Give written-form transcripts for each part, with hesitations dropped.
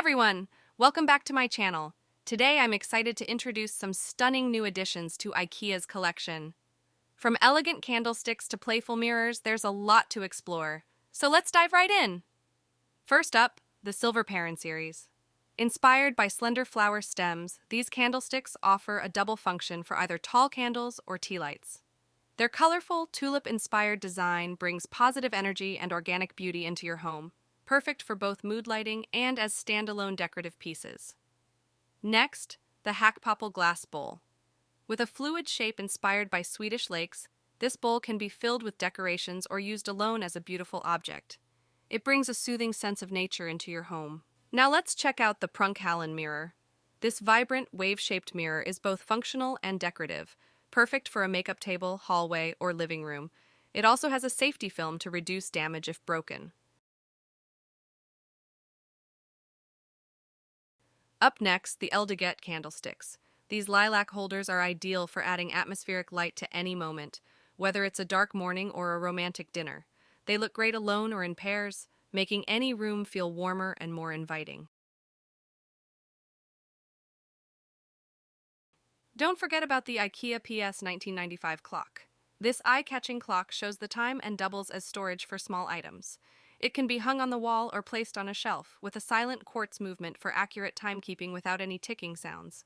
everyone! Welcome back to my channel. Today I'm excited to introduce some stunning new additions to IKEA's collection. From elegant candlesticks to playful mirrors, there's a lot to explore. So let's dive right in! First up, the Silver Perrin series. Inspired by slender flower stems, these candlesticks offer a double function for either tall candles or tea lights. Their colorful, tulip-inspired design brings positive energy and organic beauty into your home, perfect for both mood lighting and as standalone decorative pieces. Next, the Hackpopple glass bowl. With a fluid shape inspired by Swedish lakes, this bowl can be filled with decorations or used alone as a beautiful object. It brings a soothing sense of nature into your home. Now let's check out the Prunkhallen mirror. This vibrant, wave-shaped mirror is both functional and decorative, perfect for a makeup table, hallway, or living room. It also has a safety film to reduce damage if broken. Up next, the Eldeget candlesticks. These lilac holders are ideal for adding atmospheric light to any moment, whether it's a dark morning or a romantic dinner. They look great alone or in pairs, making any room feel warmer and more inviting. Don't forget about the IKEA PS 1995 clock. This eye-catching clock shows the time and doubles as storage for small items. It can be hung on the wall or placed on a shelf, with a silent quartz movement for accurate timekeeping without any ticking sounds.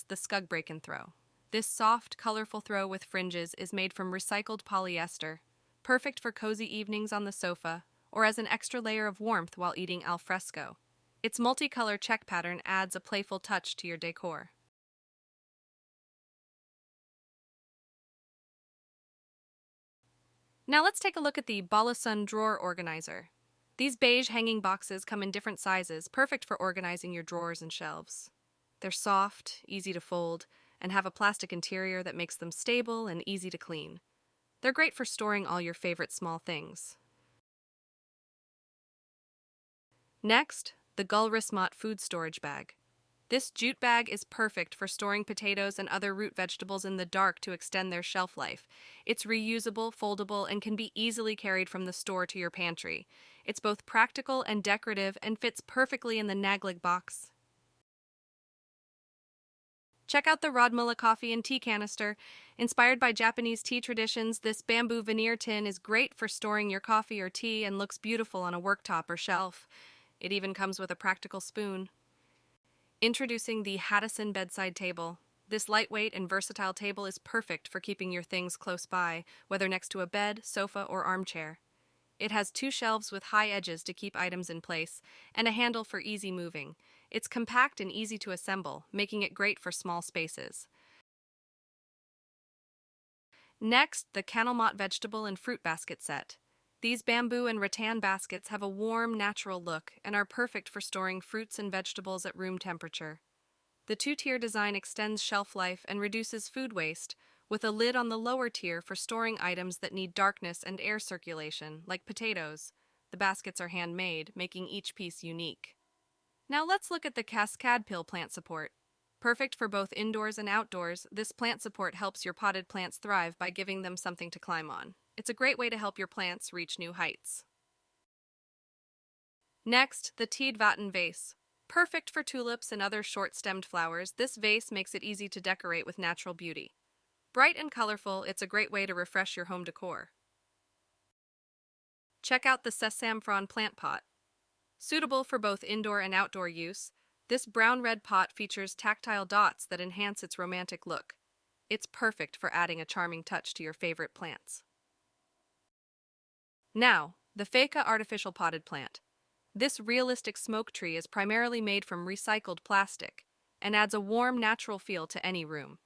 The Skug Break and Throw. This soft, colorful throw with fringes is made from recycled polyester, perfect for cozy evenings on the sofa or as an extra layer of warmth while eating al fresco. Its multicolor check pattern adds a playful touch to your decor. Now let's take a look at the Balasun drawer organizer. These beige hanging boxes come in different sizes, perfect for organizing your drawers and shelves. They're soft, easy to fold, and have a plastic interior that makes them stable and easy to clean. They're great for storing all your favorite small things. Next, the Gulrismat food storage bag. This jute bag is perfect for storing potatoes and other root vegetables in the dark to extend their shelf life. It's reusable, foldable, and can be easily carried from the store to your pantry. It's both practical and decorative and fits perfectly in the Naglig box. Check out the Rodmulla coffee and tea canister. Inspired by Japanese tea traditions, this bamboo veneer tin is great for storing your coffee or tea and looks beautiful on a worktop or shelf. It even comes with a practical spoon. Introducing the Haddison bedside table. This lightweight and versatile table is perfect for keeping your things close by, whether next to a bed, sofa, or armchair. It has two shelves with high edges to keep items in place, and a handle for easy moving. It's compact and easy to assemble, making it great for small spaces. Next, the Candlemat vegetable and fruit basket set. These bamboo and rattan baskets have a warm, natural look and are perfect for storing fruits and vegetables at room temperature. The two-tier design extends shelf life and reduces food waste, with a lid on the lower tier for storing items that need darkness and air circulation, like potatoes. The baskets are handmade, making each piece unique. Now let's look at the Cascade Pill plant support. Perfect for both indoors and outdoors, this plant support helps your potted plants thrive by giving them something to climb on. It's a great way to help your plants reach new heights. Next, the Tidvatten vase. Perfect for tulips and other short-stemmed flowers, this vase makes it easy to decorate with natural beauty. Bright and colorful, it's a great way to refresh your home decor. Check out the Sesamfron plant pot. Suitable for both indoor and outdoor use, this brown-red pot features tactile dots that enhance its romantic look. It's perfect for adding a charming touch to your favorite plants. Now, the Feka artificial potted plant. This realistic smoke tree is primarily made from recycled plastic and adds a warm, natural feel to any room.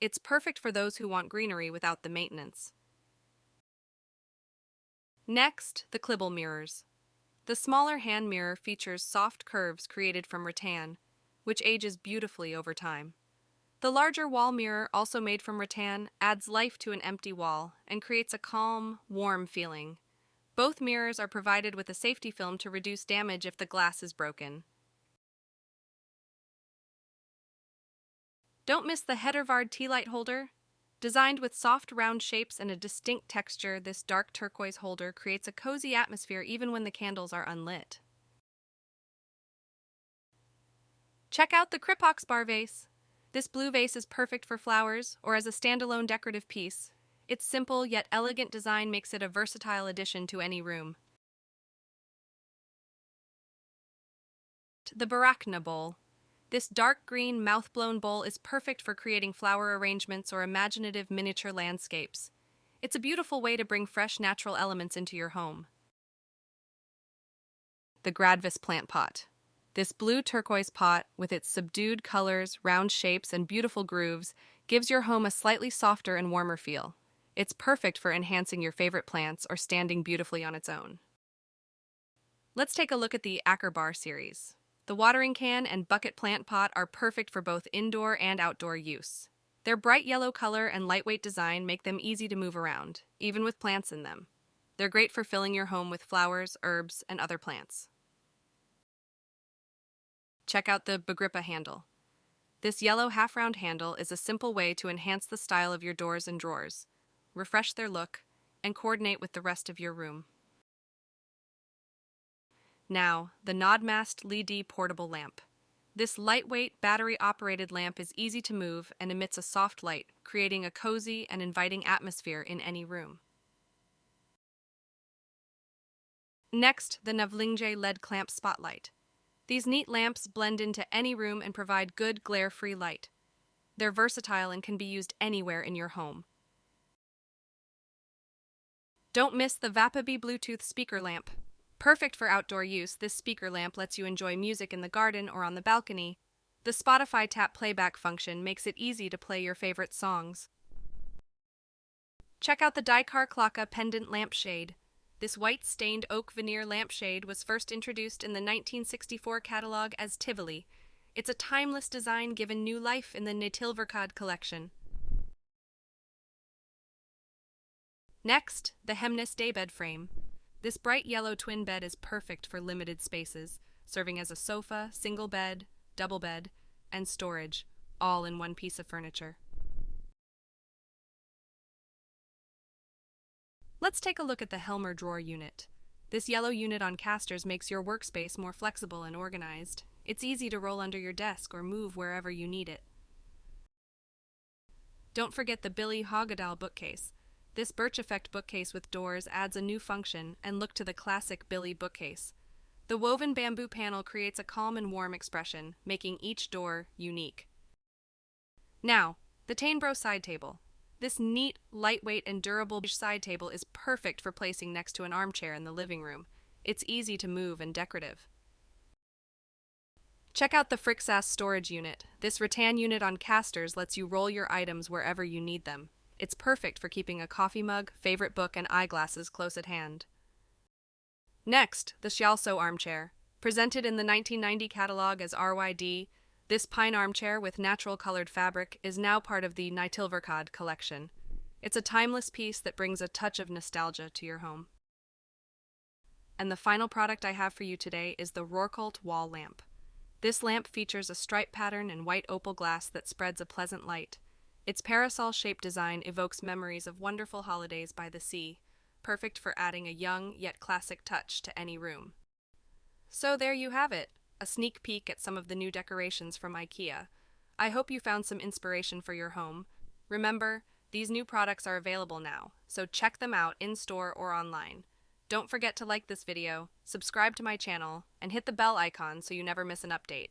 It's perfect for those who want greenery without the maintenance. Next, the Klibble mirrors. The smaller hand mirror features soft curves created from rattan, which ages beautifully over time. The larger wall mirror, also made from rattan, adds life to an empty wall and creates a calm, warm feeling. Both mirrors are provided with a safety film to reduce damage if the glass is broken. Don't miss the Heddervard tea light holder. Designed with soft, round shapes and a distinct texture, this dark turquoise holder creates a cozy atmosphere even when the candles are unlit. Check out the Kripox bar vase. This blue vase is perfect for flowers or as a standalone decorative piece. Its simple yet elegant design makes it a versatile addition to any room. The Barachna bowl. This dark green, mouth-blown bowl is perfect for creating flower arrangements or imaginative miniature landscapes. It's a beautiful way to bring fresh natural elements into your home. The Gradvis plant pot. This blue turquoise pot, with its subdued colors, round shapes, and beautiful grooves, gives your home a slightly softer and warmer feel. It's perfect for enhancing your favorite plants or standing beautifully on its own. Let's take a look at the Acker bar series. The watering can and bucket plant pot are perfect for both indoor and outdoor use. Their bright yellow color and lightweight design make them easy to move around, even with plants in them. They're great for filling your home with flowers, herbs, and other plants. Check out the Begrippa handle. This yellow half-round handle is a simple way to enhance the style of your doors and drawers, refresh their look, and coordinate with the rest of your room. Now, the Nodmast LED portable lamp. This lightweight, battery-operated lamp is easy to move and emits a soft light, creating a cozy and inviting atmosphere in any room. Next, the Navlingje LED clamp spotlight. These neat lamps blend into any room and provide good glare-free light. They're versatile and can be used anywhere in your home. Don't miss the Vapabi Bluetooth speaker lamp. Perfect for outdoor use, this speaker lamp lets you enjoy music in the garden or on the balcony. The Spotify tap playback function makes it easy to play your favorite songs. Check out the Decor Klocka pendant lampshade. This white-stained oak veneer lampshade was first introduced in the 1964 catalog as Tivoli. It's a timeless design given new life in the Natilverkad collection. Next, the Hemnes daybed frame. This bright yellow twin bed is perfect for limited spaces, serving as a sofa, single bed, double bed, and storage, all in one piece of furniture. Let's take a look at the Helmer drawer unit. This yellow unit on casters makes your workspace more flexible and organized. It's easy to roll under your desk or move wherever you need it. Don't forget the Billy Hagedal bookcase. This Birch Effect bookcase with doors adds a new function and look to the classic Billy bookcase. The woven bamboo panel creates a calm and warm expression, making each door unique. Now, the Tainbro side table. This neat, lightweight, and durable side table is perfect for placing next to an armchair in the living room. It's easy to move and decorative. Check out the Frixas storage unit. This rattan unit on casters lets you roll your items wherever you need them. It's perfect for keeping a coffee mug, favorite book, and eyeglasses close at hand. Next, the Scialso armchair. Presented in the 1990 catalog as RYD, this pine armchair with natural colored fabric is now part of the Natilverkad collection. It's a timeless piece that brings a touch of nostalgia to your home. And the final product I have for you today is the Roerkult wall lamp. This lamp features a stripe pattern and white opal glass that spreads a pleasant light. Its parasol-shaped design evokes memories of wonderful holidays by the sea, perfect for adding a young yet classic touch to any room. So there you have it, a sneak peek at some of the new decorations from Ikea. I hope you found some inspiration for your home. Remember, these new products are available now, so check them out in-store or online. Don't forget to like this video, subscribe to my channel, and hit the bell icon so you never miss an update.